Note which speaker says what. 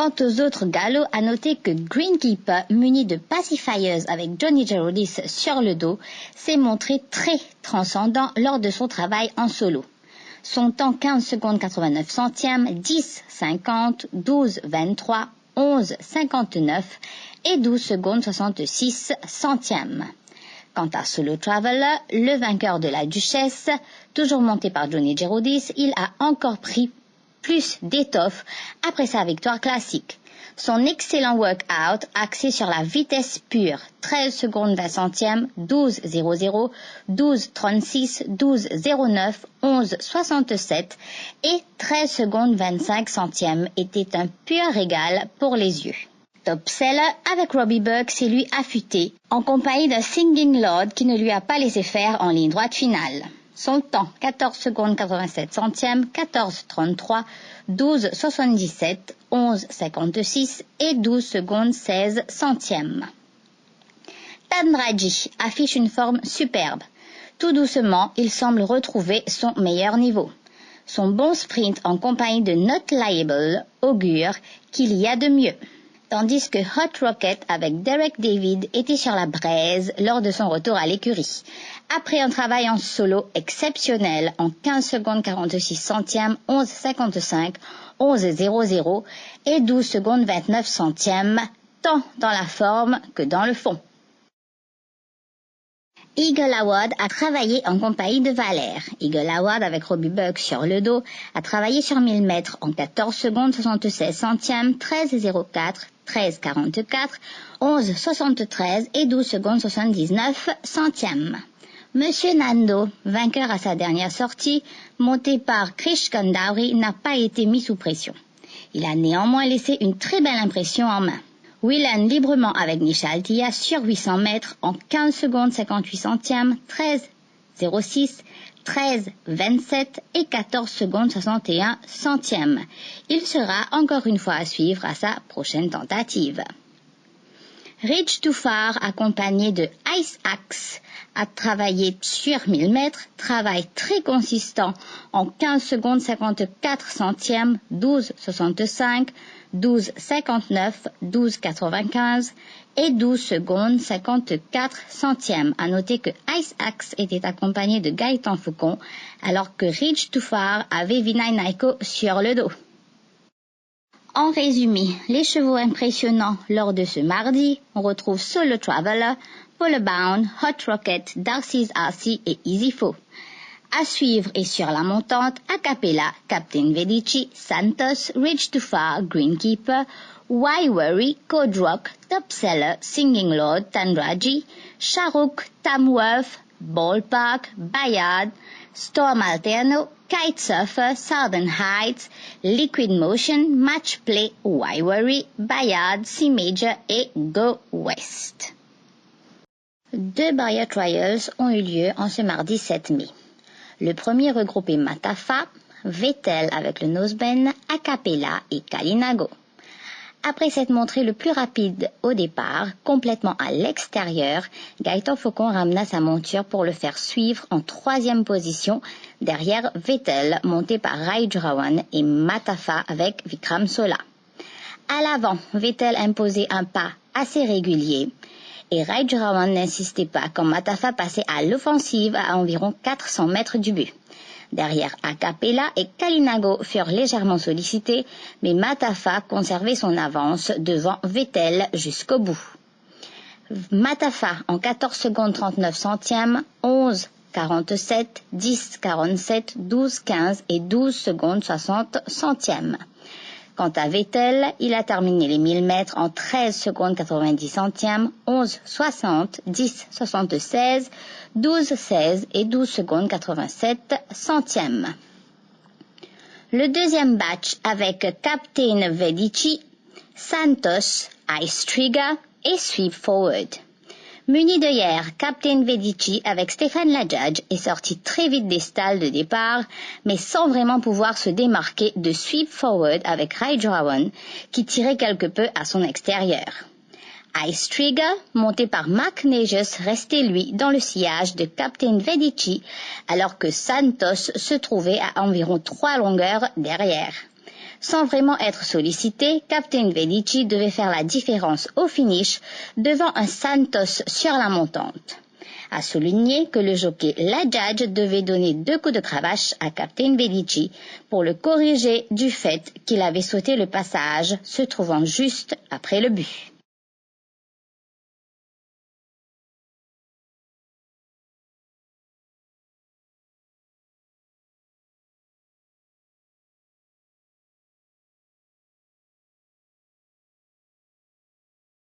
Speaker 1: Quant aux autres galops, à noter que Greenkeeper, muni de pacifiers avec Johnny Gerodis sur le dos, s'est montré très transcendant lors de son travail en solo. Son temps 15 secondes 89 centièmes, 10 50, 12 23, 11 59 et 12 secondes 66 centièmes. Quant à Solo Traveler, le vainqueur de la Duchesse, toujours monté par Johnny Gerodis, il a encore pris plus d'étoffe après sa victoire classique. Son excellent workout axé sur la vitesse pure, 13 secondes 20 centièmes, 12 00, 12 36, 12 09, 11 67 et 13 secondes 25 centièmes était un pur régal pour les yeux. Top seller avec Robbie Burke s'est lui affûté en compagnie d'un Singing Lord qui ne lui a pas laissé faire en ligne droite finale. Son temps 14 secondes 87 centièmes, 14 33, 12 77, 11 56 et 12 secondes 16 centièmes. Tandraji affiche une forme superbe. Tout doucement, il semble retrouver son meilleur niveau. Son bon sprint en compagnie de Not Liable augure qu'il y a de mieux. Tandis que Hot Rocket avec Derek David était sur la braise lors de son retour à l'écurie. Après un travail en solo exceptionnel en 15 secondes 46 centièmes, 11 55, 11 00 et 12 secondes 29 centièmes, tant dans la forme que dans le fond. Eagle Award a travaillé en compagnie de Valère. Eagle Award avec Robbie Burke sur le dos a travaillé sur 1000 mètres en 14 secondes 76 centièmes, 13 04, 13 44, 11 73 et 12 secondes 79 centièmes. Monsieur Nando, vainqueur à sa dernière sortie, monté par Krish Kandauri, n'a pas été mis sous pression. Il a néanmoins laissé une très belle impression en main. Whelan librement avec Nisha Altia sur 800 mètres en 15 secondes 58 centièmes, 13 06, 13 27 et 14 secondes 61 centièmes. Il sera encore une fois à suivre à sa prochaine tentative. Reach Too Far, accompagné de Ice Axe, a travaillé sur 1000 mètres, travail très consistant en 15 secondes 54 centièmes, 12 65, 12 59, 12 95 et 12 secondes 54 centièmes. À noter que Ice Axe était accompagné de Gaëtan Faucon, alors que Reach Too Far avait Vinay Naiko sur le dos. En résumé, les chevaux impressionnants lors de ce mardi, on retrouve Solo Traveler, Polo Bound, Hot Rocket, Darcy's RC et Easy Foe. À suivre et sur la montante, Acapella, Captain Vedici, Santos, Reach Too Far, Greenkeeper, Why Worry, Code Rock, Top Seller, Singing Lord, Tandraji, Shahrukh, Tamworth, Ballpark, Bayard, Storm Alterno, Kite Surfer, Southern Heights, Liquid Motion, Match Play, Why Worry, Bayard, C Major et Go West. 2 barrier trials ont eu lieu en ce mardi 7 mai. Le premier regroupait Matafa, Vettel avec le Noseben, Acapella et Kalinago. Après s'être montré le plus rapide au départ, complètement à l'extérieur, Gaëtan Faucon ramena sa monture pour le faire suivre en 3e position derrière Vettel, monté par Rajrawan et Matafa avec Vikram Sola. À l'avant, Vettel imposait un pas assez régulier et Rajrawan n'insistait pas quand Matafa passait à l'offensive à environ 400 mètres du but. Derrière Acapella et Kalinago furent légèrement sollicités, mais Matafa conservait son avance devant Vettel jusqu'au bout. Matafa en 14 secondes 39 centièmes, 11 47, 10 47, 12 15 et 12 secondes 60 centièmes. Quant à Vettel, il a terminé les 1000 mètres en 13 secondes 90 centièmes, 11 60, 10 76, 12 16 et 12 secondes 87 centièmes. Le deuxième batch avec Captain Vedici, Santos, Ice Trigger et Sweep Forward. Muni de hier, Captain Vedici avec Stéphane Ladjadj est sorti très vite des stalles de départ, mais sans vraiment pouvoir se démarquer de Sweep Forward avec Rajrawan, qui tirait quelque peu à son extérieur. Ice Trigger, monté par Mark Nages, restait lui dans le sillage de Captain Vedici, alors que Santos se trouvait à environ 3 longueurs derrière. Sans vraiment être sollicité, Captain Velici devait faire la différence au finish devant un Santos sur la montante. À souligner que le jockey Lajaj devait donner 2 coups de cravache à Captain Velici pour le corriger du fait qu'il avait sauté le passage, se trouvant juste après le but.